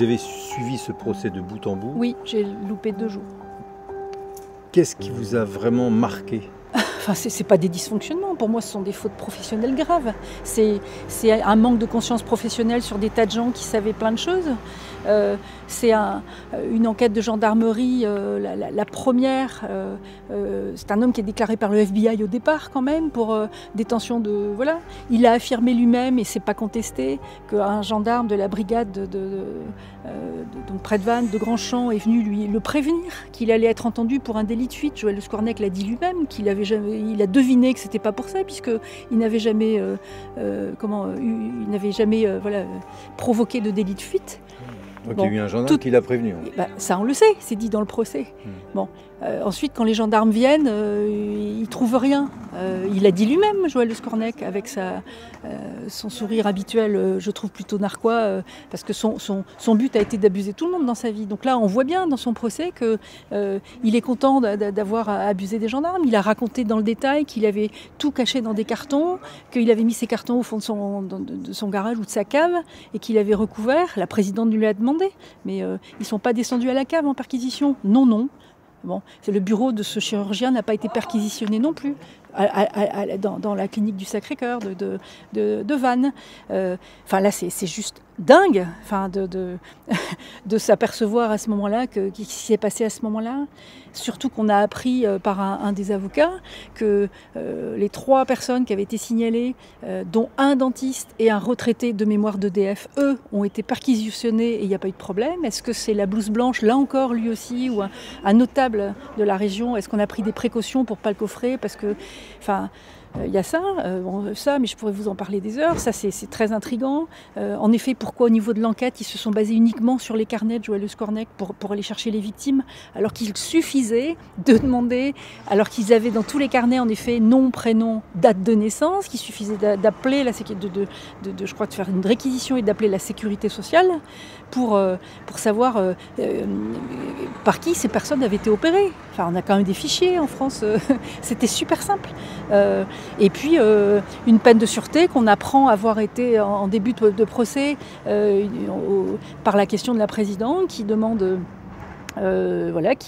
Vous avez suivi ce procès de bout en bout. Oui, j'ai loupé 2 jours. Qu'est-ce qui vous a vraiment marqué? Enfin, c'est pas des dysfonctionnements. Pour moi, ce sont des fautes professionnelles graves. C'est un manque de conscience professionnelle sur des tas de gens qui savaient plein de choses. C'est une enquête de gendarmerie, la première. C'est un homme qui est déclaré par le FBI au départ, quand même, pour détention de... Voilà. Il a affirmé lui-même, et c'est pas contesté, qu'un gendarme de la brigade donc près de Vannes, de Grandchamp, est venu lui le prévenir qu'il allait être entendu pour un délit de fuite. Joël Le Scornec l'a dit lui-même, il a deviné que c'était pas pour ça, puisqu'il n'avait jamais, provoqué de délit de fuite. Donc bon, il y a eu un gendarme qui l'a prévenu. Bah, ça, on le sait, c'est dit dans le procès. Bon. Ensuite, quand les gendarmes viennent, ils ne trouvent rien. Il a dit lui-même, Joël Le Scornec, avec son sourire habituel, je trouve plutôt narquois, parce que son but a été d'abuser tout le monde dans sa vie. Donc là, on voit bien dans son procès qu'il est content d'avoir abusé des gendarmes. Il a raconté dans le détail qu'il avait tout caché dans des cartons, qu'il avait mis ses cartons au fond de son garage ou de sa cave, et qu'il avait recouvert. La présidente lui a demandé, mais ils ne sont pas descendus à la cave en perquisition. Non, non. Bon, le bureau de ce chirurgien n'a pas été perquisitionné non plus dans la clinique du Sacré-Cœur de Vannes. Enfin là, c'est juste dingue, de s'apercevoir à ce moment-là ce qui s'est passé à ce moment-là. Surtout qu'on a appris par un des avocats que les 3 personnes qui avaient été signalées, dont un dentiste et un retraité de mémoire d'EDF, eux, ont été perquisitionnés et il n'y a pas eu de problème. Est-ce que c'est la blouse blanche, là encore, lui aussi, ou un notable de la région? Est-ce qu'on a pris des précautions pour ne pas le coffrer? Parce que, il y a ça, mais je pourrais vous en parler des heures. Ça, c'est très intriguant. En effet, pourquoi au niveau de l'enquête, ils se sont basés uniquement sur les carnets de Joël Le Scornec pour aller chercher les victimes, alors qu'il suffisait de demander, alors qu'ils avaient dans tous les carnets, en effet, nom, prénom, date de naissance, qu'il suffisait d'appeler je crois, de faire une réquisition et d'appeler la sécurité sociale pour savoir par qui ces personnes avaient été opérées. Enfin, on a quand même des fichiers en France. C'était super simple. Et puis une peine de sûreté qu'on apprend avoir été en début de procès par la question de la présidente qui demande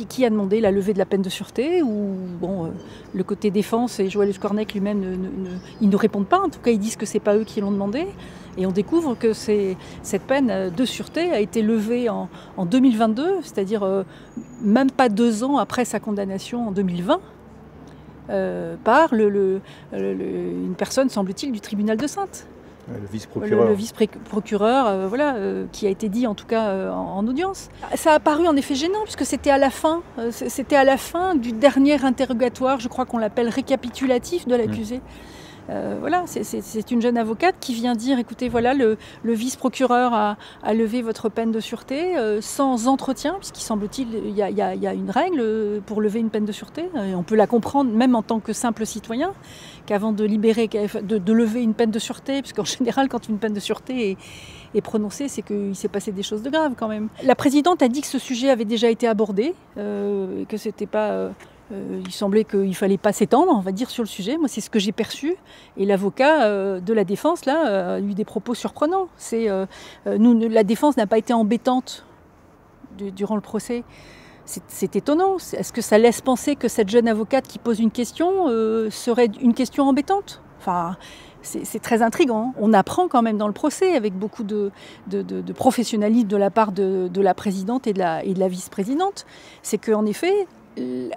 qui a demandé la levée de la peine de sûreté, ou le côté défense et Joël Le Scornec lui-même ils ne répondent pas, en tout cas ils disent que c'est pas eux qui l'ont demandé, et on découvre que cette peine de sûreté a été levée en 2022, c'est-à-dire même pas 2 ans après sa condamnation en 2020. Par une personne, semble-t-il, du tribunal de Saintes. Le vice-procureur. Le vice-procureur, qui a été dit en tout cas en audience. Ça a paru en effet gênant, puisque c'était à la fin du dernier interrogatoire, je crois qu'on l'appelle récapitulatif de l'accusé. C'est une jeune avocate qui vient dire, écoutez, voilà, le vice-procureur a levé votre peine de sûreté sans entretien, puisqu'il semble-t-il, il y a une règle pour lever une peine de sûreté, et on peut la comprendre même en tant que simple citoyen, qu'avant de lever une peine de sûreté, puisqu'en général, quand une peine de sûreté est prononcée, c'est qu'il s'est passé des choses de graves quand même. La présidente a dit que ce sujet avait déjà été abordé, et que c'était pas... il semblait qu'il ne fallait pas s'étendre, on va dire, sur le sujet. Moi, c'est ce que j'ai perçu. Et l'avocat de la défense, là, a eu des propos surprenants. La défense n'a pas été embêtante durant le procès. C'est étonnant. Est-ce que ça laisse penser que cette jeune avocate qui pose une question serait une question embêtante? Enfin, c'est très intriguant. On apprend quand même dans le procès, avec beaucoup de professionnalisme de la part de la présidente et de la vice-présidente, c'est qu'en effet,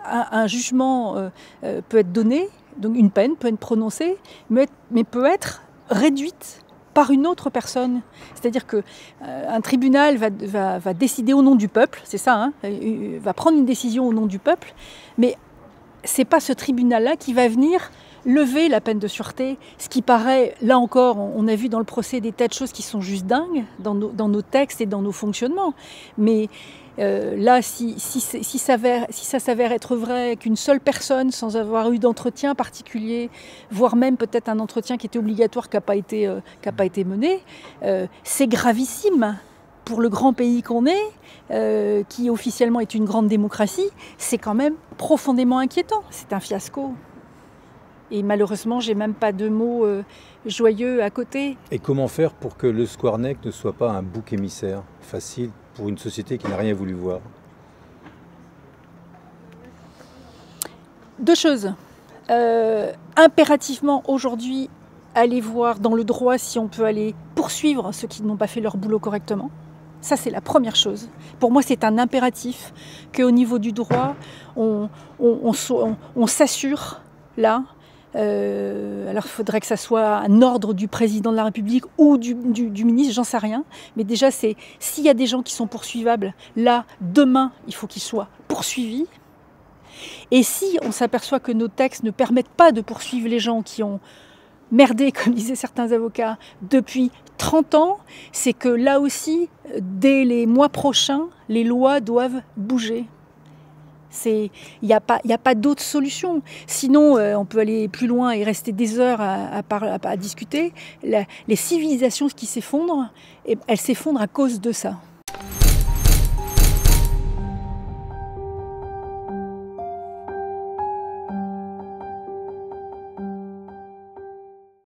un jugement peut être donné, donc une peine peut être prononcée, mais peut être réduite par une autre personne. C'est-à-dire qu'un tribunal va décider au nom du peuple, c'est ça, va prendre une décision au nom du peuple, mais ce n'est pas ce tribunal-là qui va venir lever la peine de sûreté, ce qui paraît, là encore, on a vu dans le procès des tas de choses qui sont juste dingues dans nos textes et dans nos fonctionnements, mais là, si ça s'avère être vrai qu'une seule personne, sans avoir eu d'entretien particulier, voire même peut-être un entretien qui était obligatoire, qui n'a pas été mené, c'est gravissime pour le grand pays qu'on est, qui officiellement est une grande démocratie. C'est quand même profondément inquiétant. C'est un fiasco. Et malheureusement, j'ai même pas de mots joyeux à côté. Et comment faire pour que Le Scornec ne soit pas un bouc émissaire facile pour une société qui n'a rien voulu voir? Deux choses. Impérativement, aujourd'hui, aller voir dans le droit si on peut aller poursuivre ceux qui n'ont pas fait leur boulot correctement. Ça, c'est la première chose. Pour moi, c'est un impératif qu'au niveau du droit, on s'assure, là. Alors, il faudrait que ça soit un ordre du président de la République ou du ministre, j'en sais rien. Mais déjà, s'il y a des gens qui sont poursuivables, là, demain, il faut qu'ils soient poursuivis. Et si on s'aperçoit que nos textes ne permettent pas de poursuivre les gens qui ont merdé, comme disaient certains avocats, depuis 30 ans, c'est que là aussi, dès les mois prochains, les lois doivent bouger. Il n'y a pas d'autre solution. Sinon, on peut aller plus loin et rester des heures à discuter. Les civilisations qui s'effondrent, elles s'effondrent à cause de ça.